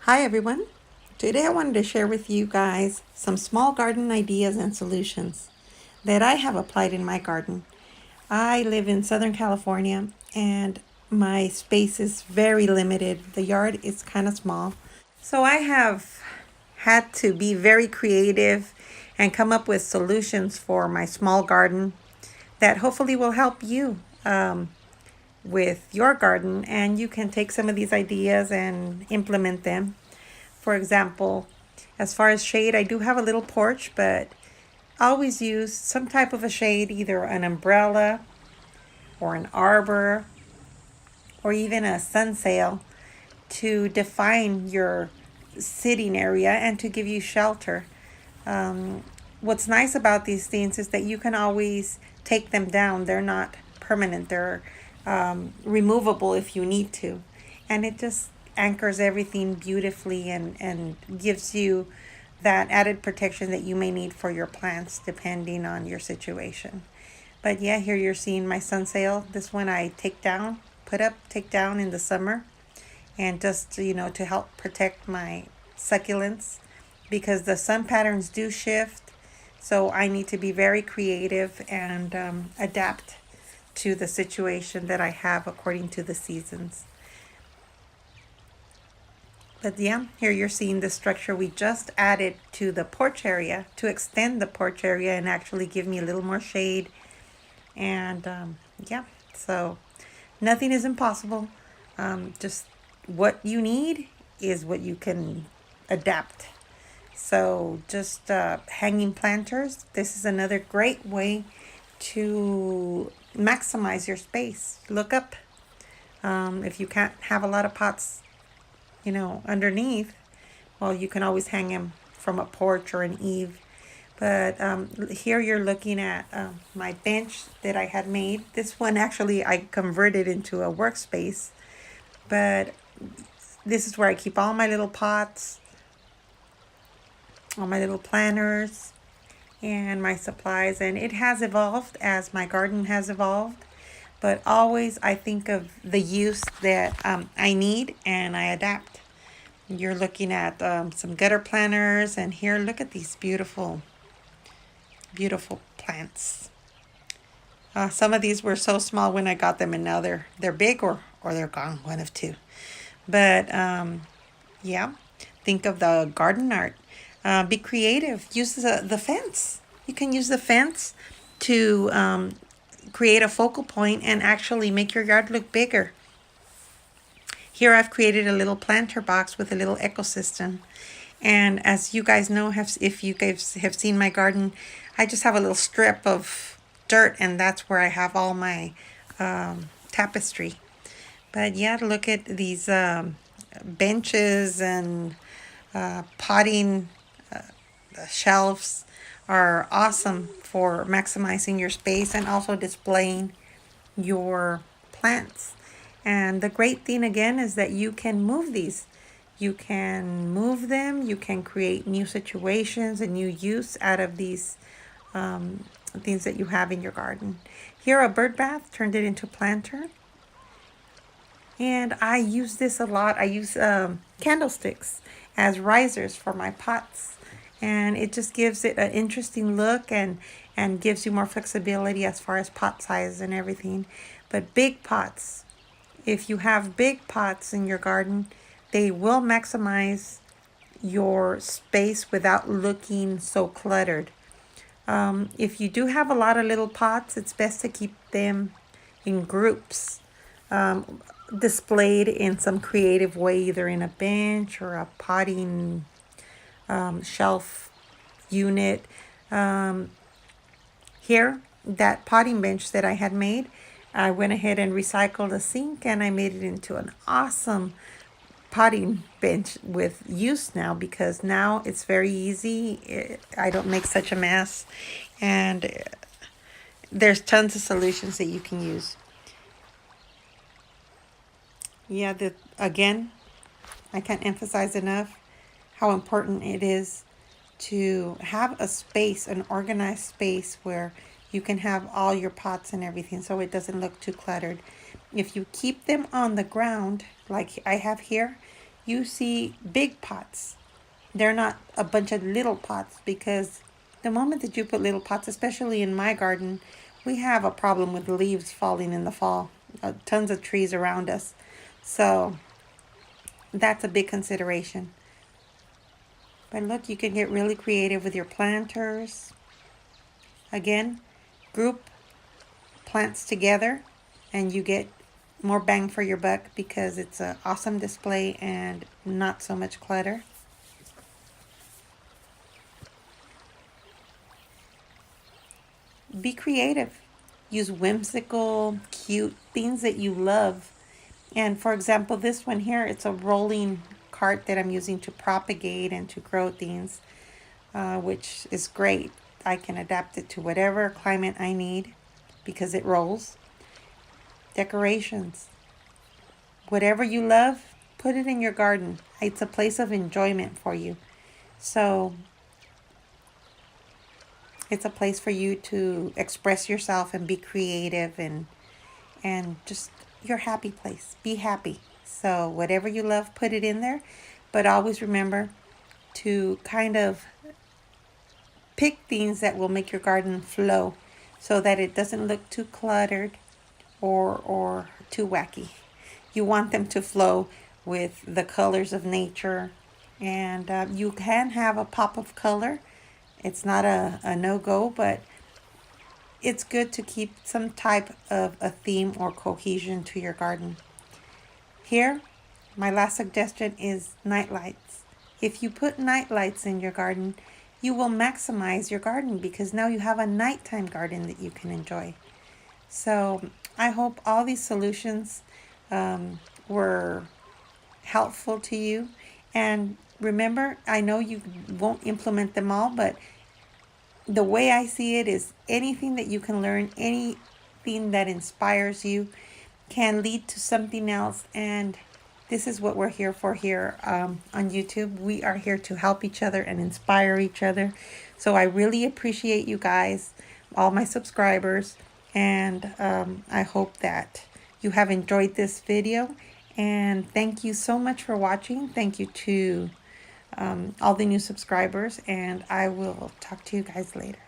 Hi everyone. Today I wanted to share with you guys some small garden ideas and solutions that I have applied in my garden. I live in Southern California and my space is very limited. The yard is kind of small. So I have had to be very creative and come up with solutions for my small garden that hopefully will help you with your garden, and you can take some of these ideas and implement them. For example, as far as shade, I do have a little porch, but I always use some type of a shade, either an umbrella or an arbor or even a sunsail to define your sitting area and to give you shelter. Um, what's nice about these things is that you can always take them down. They're not permanent, they're removable if you need to. And it just anchors everything beautifully and gives you that added protection that you may need for your plants depending on your situation. But yeah, here you're seeing my sunsail. This one I take down, put up, take down in the summer, and just, to help protect my succulents because the sun patterns do shift. So I need to be very creative and adapt to the situation that I have according to the seasons. But yeah, here you're seeing the structure we just added to the porch area to extend the porch area and actually give me a little more shade. And yeah, so nothing is impossible. Just what you need is what you can adapt. So just hanging planters. This is another great way to maximize your space. Look up. If you can't have a lot of pots, underneath, well, you can always hang them from a porch or an eave. But here you're looking at my bench that I had made. This one actually I converted into a workspace, but this is where I keep all my little pots, all my little planters, and my supplies. And it has evolved as my garden has evolved, but always I think of the use that I need and I adapt. You're looking at some gutter planters, and here, look at these beautiful, beautiful plants. Some of these were so small when I got them, and now they're big or they're gone, one of two. But yeah, think of the garden art. Be creative. Use the fence. You can use the fence to create a focal point and actually make your yard look bigger. Here I've created a little planter box with a little ecosystem. And as you guys know, if you guys have seen my garden, I just have a little strip of dirt, and that's where I have all my tapestry. But yeah, look at these benches and potting shelves are awesome for maximizing your space and also displaying your plants. And the great thing again is that you can move these. You can move them, you can create new situations and new use out of these things that you have in your garden. Here, a bird bath, turned it into planter. And I use this a lot. I use candlesticks as risers for my pots. And it just gives it an interesting look and gives you more flexibility as far as pot size and everything. But big pots, if you have big pots in your garden, they will maximize your space without looking so cluttered. If you do have a lot of little pots, it's best to keep them in groups, displayed in some creative way, either in a bench or a potting shelf unit. Here, that potting bench that I had made, I went ahead and recycled a sink and I made it into an awesome potting bench with use now, because now it's very easy. I don't make such a mess, and there's tons of solutions that you can use. Yeah, again, I can't emphasize enough how important it is to have a space, an organized space where you can have all your pots and everything so it doesn't look too cluttered. If you keep them on the ground, like I have here, you see big pots. They're not a bunch of little pots, because the moment that you put little pots, especially in my garden, we have a problem with leaves falling in the fall. Tons of trees around us. So that's a big consideration. But look, you can get really creative with your planters. Again, group plants together and you get more bang for your buck, because it's an awesome display and not so much clutter. Be creative. Use whimsical, cute things that you love. And for example, this one here, it's a rolling cart that I'm using to propagate and to grow things, which is great. I can adapt it to whatever climate I need because it rolls. Decorations. Whatever you love, put it in your garden. It's a place of enjoyment for you. So it's a place for you to express yourself and be creative, and just your happy place. Be happy. So whatever you love, put it in there. But always remember to kind of pick things that will make your garden flow, so that it doesn't look too cluttered or too wacky. You want them to flow with the colors of nature, and you can have a pop of color. It's not a no-go, but it's good to keep some type of a theme or cohesion to your garden. Here, my last suggestion is night lights. If you put night lights in your garden, you will maximize your garden, because now you have a nighttime garden that you can enjoy. So I hope all these solutions were helpful to you. And remember, I know you won't implement them all, but the way I see it is anything that you can learn, anything that inspires you can lead to something else. And this is what we're here for here on YouTube. We are here to help each other and inspire each other. So I really appreciate you guys, all my subscribers. And I hope that you have enjoyed this video. And thank you so much for watching. Thank you to all the new subscribers. And I will talk to you guys later.